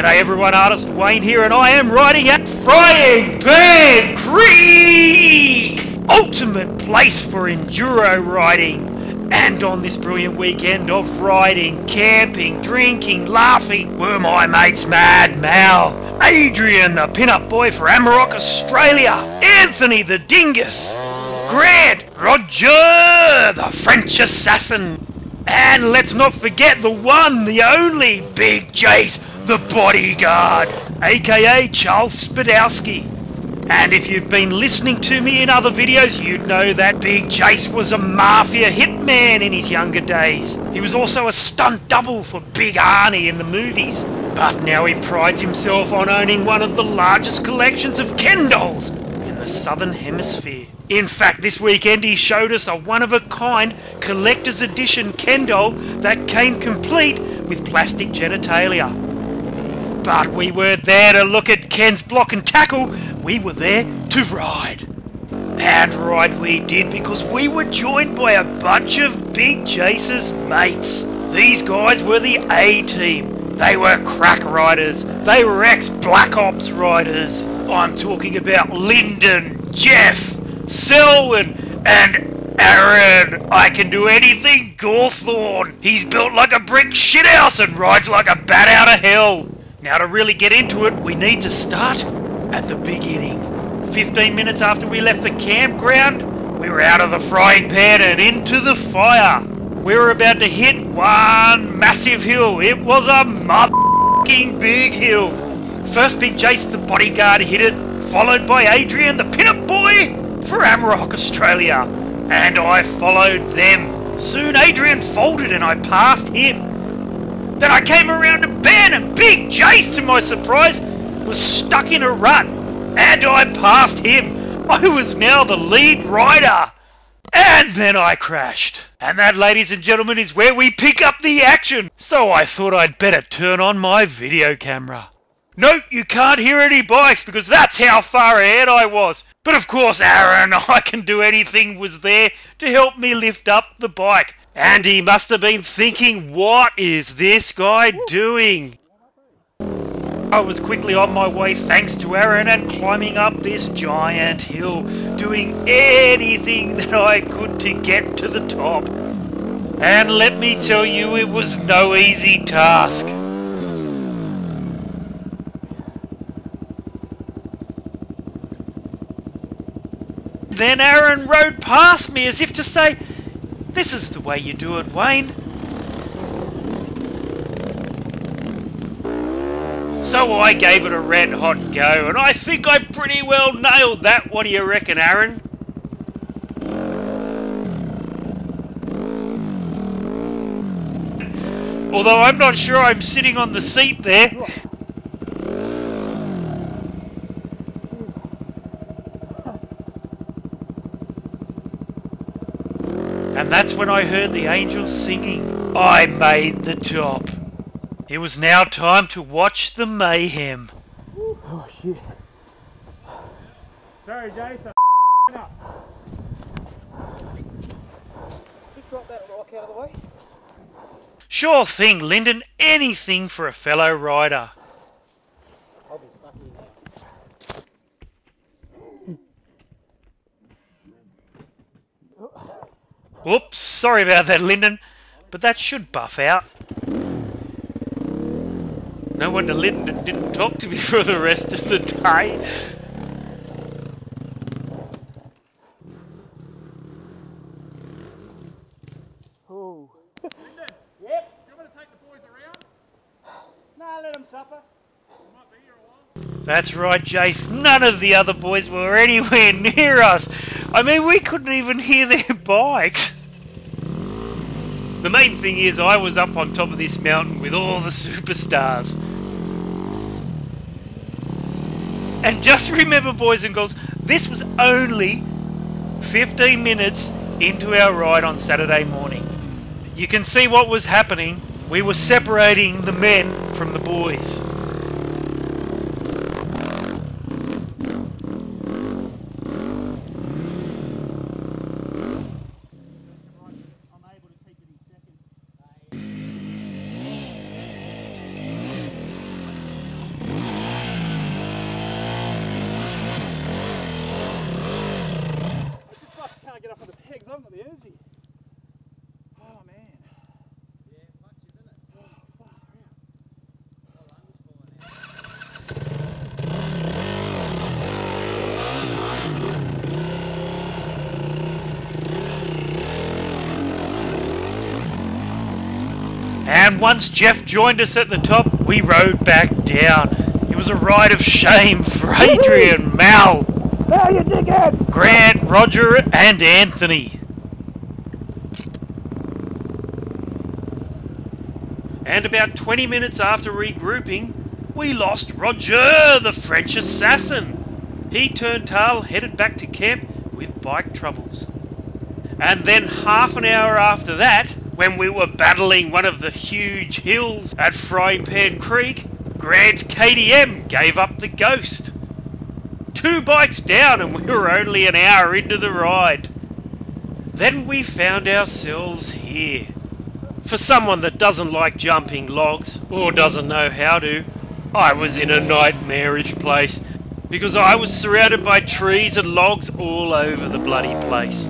G'day everyone, artist Wayne here, and I am riding at Frying Pan Creek! Ultimate place for enduro riding. And on this brilliant weekend of riding, camping, drinking, laughing, were my mates Mad Mal, Adrian the pin-up boy for Amarok, Australia, Anthony the Dingus, Grant, Roger the French assassin, and let's not forget the one, the only, Big Jace, the bodyguard, aka Charles Spadowski. And if you've been listening to me in other videos, you'd know that Big Jace was a mafia hitman in his younger days. He was also a stunt double for Big Arnie in the movies. But now he prides himself on owning one of the largest collections of Ken dolls in the Southern Hemisphere. In fact, this weekend he showed us a one-of-a-kind collector's edition Ken doll that came complete with plastic genitalia. But we weren't there to look at Ken's block and tackle, we were there to ride. And ride we did, because we were joined by a bunch of Big Jace's mates. These guys were the A-team. They were crack riders. They were ex-Black Ops riders. I'm talking about Lyndon, Jeff, Selwyn, and Aaron. I can do anything Gawthorne. He's built like a brick shithouse and rides like a bat out of hell. Now to really get into it, we need to start at the beginning. 15 minutes after we left the campground, we were out of the frying pan and into the fire. We were about to hit one massive hill. It was a motherfucking big hill. First Big Jace the bodyguard hit it, followed by Adrian the pin-up boy for Amarok, Australia. And I followed them. Soon Adrian folded and I passed him. Then I came around to Ben, and Big Jace, to my surprise, was stuck in a rut. And I passed him. I was now the lead rider. And then I crashed. And that, ladies and gentlemen, is where we pick up the action. So I thought I'd better turn on my video camera. Nope, you can't hear any bikes because that's how far ahead I was. But of course, Aaron, I Can Do Anything, was there to help me lift up the bike. And he must have been thinking, what is this guy doing? I was quickly on my way thanks to Aaron and climbing up this giant hill, doing anything that I could to get to the top. And let me tell you, it was no easy task. Then Aaron rode past me as if to say, "This is the way you do it, Wayne." So I gave it a red hot go, and I think I pretty well nailed that. What do you reckon, Aaron? Although I'm not sure I'm sitting on the seat there. And that's when I heard the angels singing, "I made the top." It was now time to watch the mayhem. Oh shit. Sorry, Jason. Up. Just drop that rock out of the way. Sure thing, Lyndon. Anything for a fellow rider. I'll be stuck here now. Whoops, sorry about that, Lyndon, but that should buff out. No wonder Lyndon didn't talk to me for the rest of the day. Oh. Lyndon, yep. Do you want me to take the boys around? Nah, let them suffer. We might be here a while. That's right, Jace. None of the other boys were anywhere near us. I mean, we couldn't even hear their bikes. The main thing is, I was up on top of this mountain with all the superstars. And just remember, boys and girls, this was only 15 minutes into our ride on Saturday morning. You can see what was happening. We were separating the men from the boys. the energy. Oh man. Yeah, much isn't it? Oh fuck yeah. My lung was falling out. And once Jeff joined us at the top, we rode back down. It was a ride of shame for Adrian, Mal, Now you dickhead! Grant, Roger, and Anthony. And about 20 minutes after regrouping, we lost Roger, the French assassin. He turned tail, headed back to camp with bike troubles. And then half an hour after that, when we were battling one of the huge hills at Frying Pan Creek, Grant's KTM gave up the ghost. 2 bikes down and we were only an hour into the ride. Then we found ourselves here. For someone that doesn't like jumping logs, or doesn't know how to, I was in a nightmarish place, because I was surrounded by trees and logs all over the bloody place.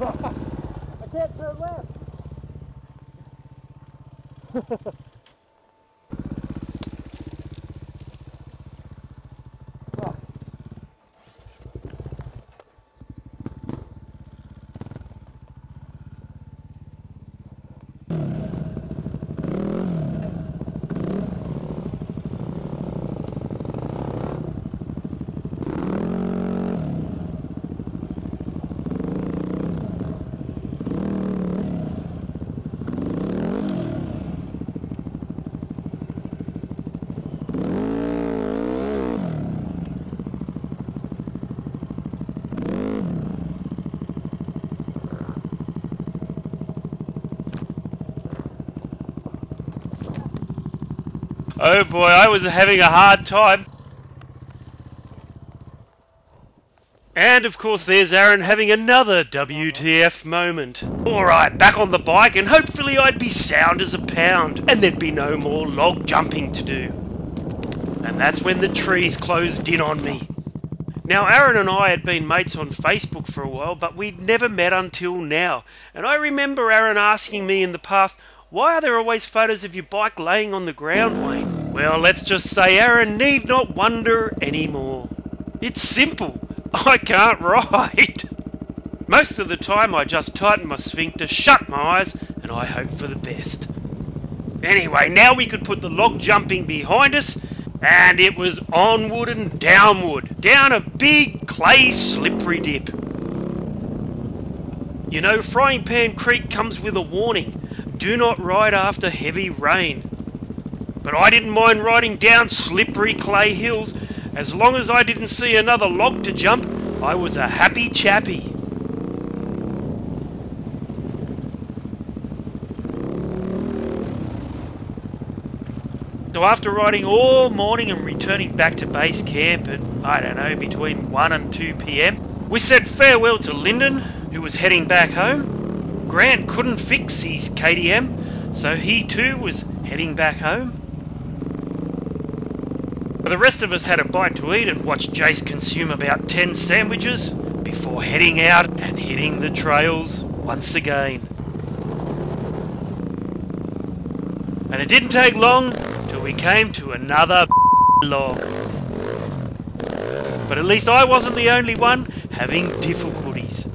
I can't turn left. Oh boy, I was having a hard time. And of course there's Aaron having another WTF moment. Alright, back on the bike and hopefully I'd be sound as a pound and there'd be no more log jumping to do. And that's when the trees closed in on me. Now Aaron and I had been mates on Facebook for a while, but we'd never met until now. And I remember Aaron asking me in the past, why are there always photos of your bike laying on the ground, Wayne? Well, let's just say Aaron need not wonder anymore. It's simple. I can't ride. Most of the time I just tighten my sphincter, shut my eyes, and I hope for the best. Anyway, now we could put the log jumping behind us, and it was onward and downward, down a big clay slippery dip. You know, Frying Pan Creek comes with a warning. Do not ride after heavy rain. But I didn't mind riding down slippery clay hills. As long as I didn't see another log to jump, I was a happy chappy. So after riding all morning and returning back to base camp at, I don't know, between 1 and 2 PM, we said farewell to Lyndon, who was heading back home. Grant couldn't fix his KTM, so he too was heading back home. The rest of us had a bite to eat and watched Jace consume about 10 sandwiches before heading out and hitting the trails once again. And it didn't take long till we came to another log. But at least I wasn't the only one having difficulties.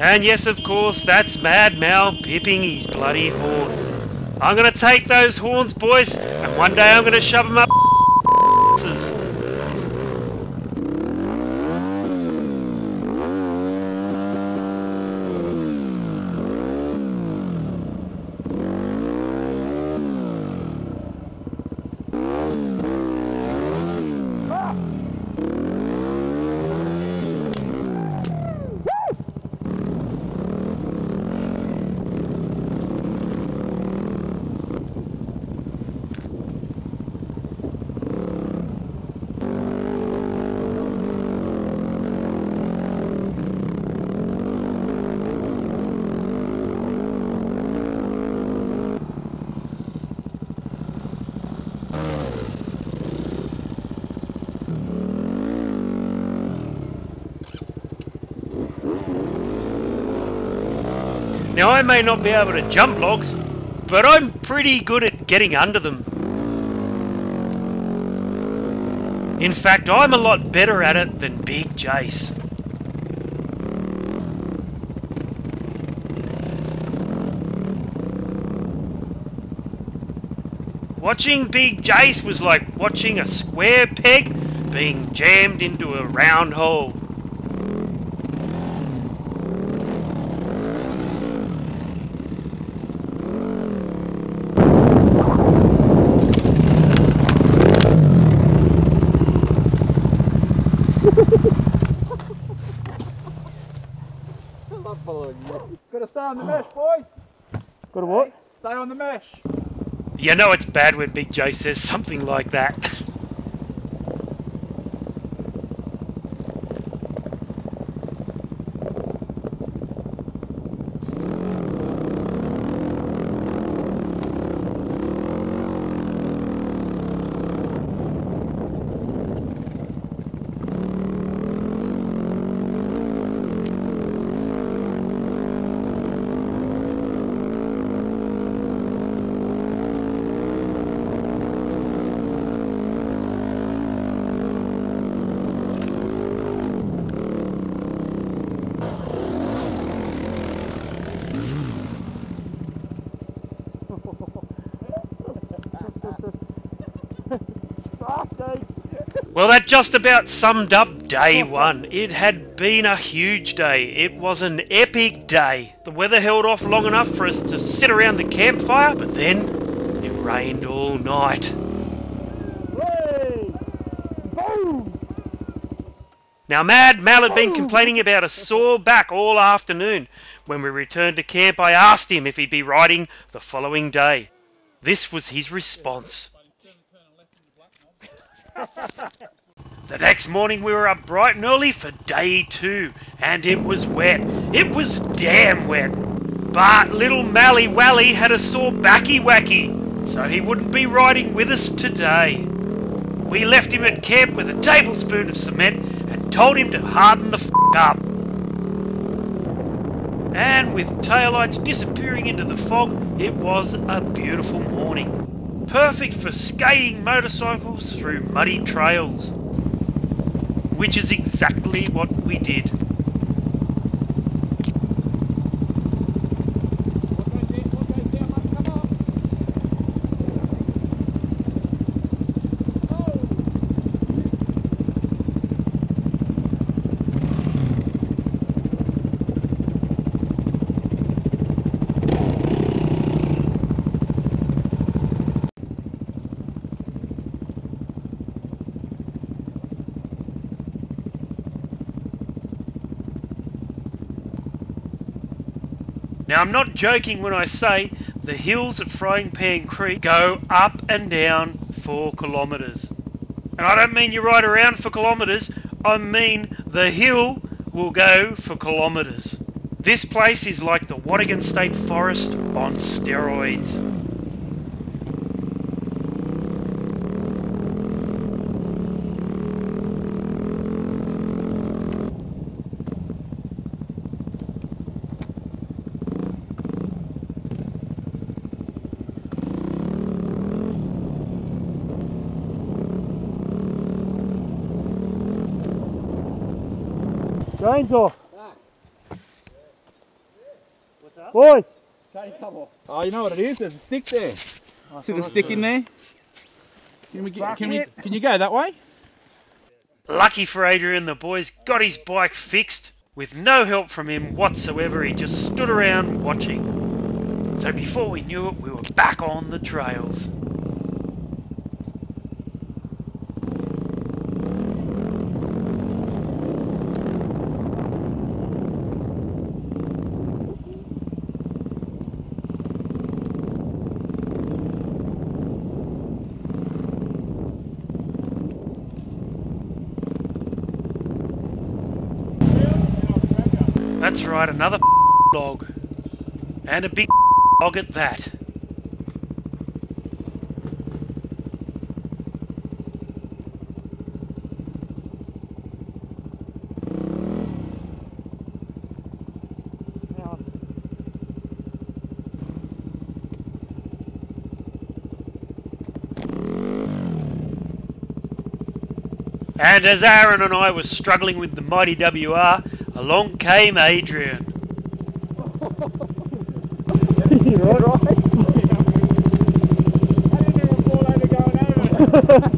And yes, of course, that's Mad Mal pipping his bloody horn. I'm gonna take those horns, boys, and one day I'm gonna shove them up asses. Now I may not be able to jump logs, but I'm pretty good at getting under them. In fact, I'm a lot better at it than Big Jace. Watching Big Jace was like watching a square peg being jammed into a round hole. Gotta stay on the mesh, boys. Got a what? Stay on the mesh. You know it's bad when Big Jace says something like that. Well, that just about summed up day one. It had been a huge day. It was an epic day. The weather held off long enough for us to sit around the campfire, but then it rained all night. Hey! Boom! Now, Mad Mal had been complaining about a sore back all afternoon. When we returned to camp, I asked him if he'd be riding the following day. This was his response. The next morning we were up bright and early for day 2, and it was wet. It was damn wet. But little Mally Wally had a sore backy wacky, so he wouldn't be riding with us today. We left him at camp with a tablespoon of cement and told him to harden the f*** up. And with taillights disappearing into the fog, it was a beautiful morning. Perfect for skating motorcycles through muddy trails. Which is exactly what we did. Now, I'm not joking when I say the hills at Frying Pan Creek go up and down for kilometres. And I don't mean you ride around for kilometres, I mean the hill will go for kilometres. This place is like the Wattigan State Forest on steroids. Chains off. What's up? Boys. Chain come off. Oh, you know what it is? There's a stick there. See the stick in there? Can you go that way? Lucky for Adrian, the boys got his bike fixed. With no help from him whatsoever, he just stood around watching. So before we knew it, we were back on the trails. That's right, another log. And a big log at that. And as Aaron and I were struggling with the mighty WR, along came Adrian. You're right. I didn't even fall over going over.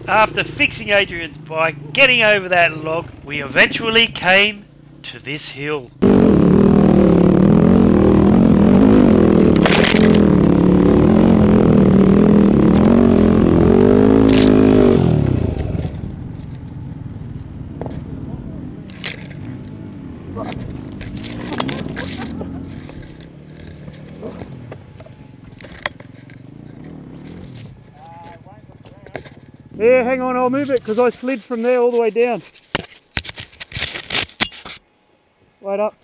After fixing Adrian's bike, getting over that log, we eventually came to this hill. Yeah, hang on, I'll move it because I slid from there all the way down. Wait up.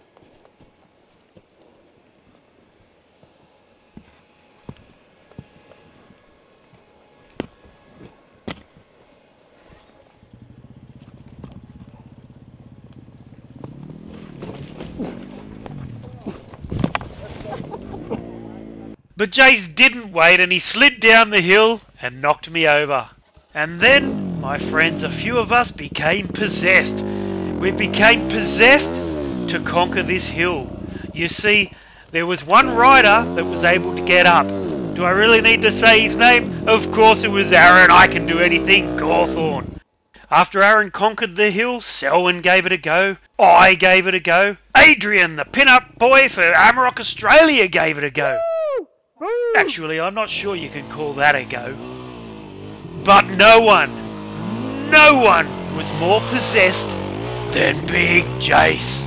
But Jace didn't wait and he slid down the hill and knocked me over. And then, my friends, a few of us became possessed. We became possessed to conquer this hill. You see, there was one rider that was able to get up. Do I really need to say his name? Of course it was Aaron. I can do anything, Gawthorne. After Aaron conquered the hill, Selwyn gave it a go. I gave it a go. Adrian, the pin-up boy for Amarok Australia, gave it a go. Actually, I'm not sure you can call that a go. But no one was more possessed than Big Jace.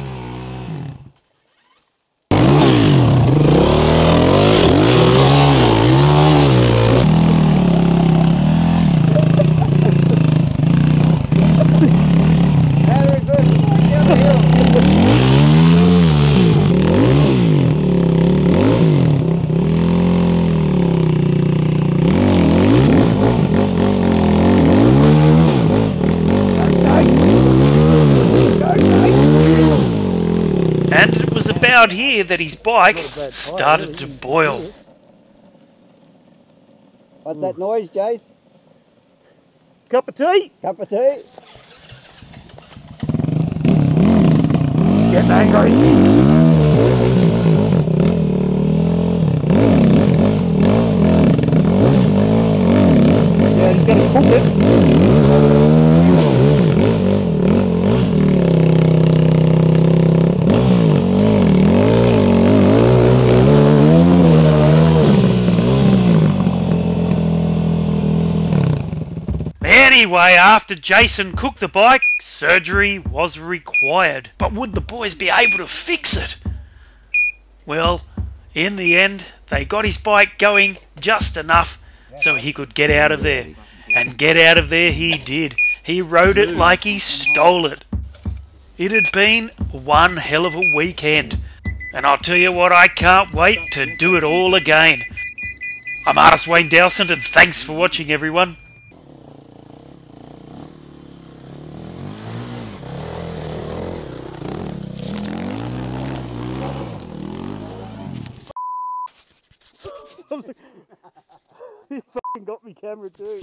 Very good. Down the hill. And it was about here that his bike started to boil. What's that noise, Jace? Cup of tea? Cup of tea? Getting angry. Yeah, he's going to cook it. Anyway, after Jason cooked the bike, surgery was required. But would the boys be able to fix it? Well, in the end, they got his bike going just enough so he could get out of there. And get out of there he did. He rode it like he stole it. It had been one hell of a weekend. And I'll tell you what, I can't wait to do it all again. I'm Artist Wayne Dowsend, and thanks for watching, everyone. You fucking got me camera too.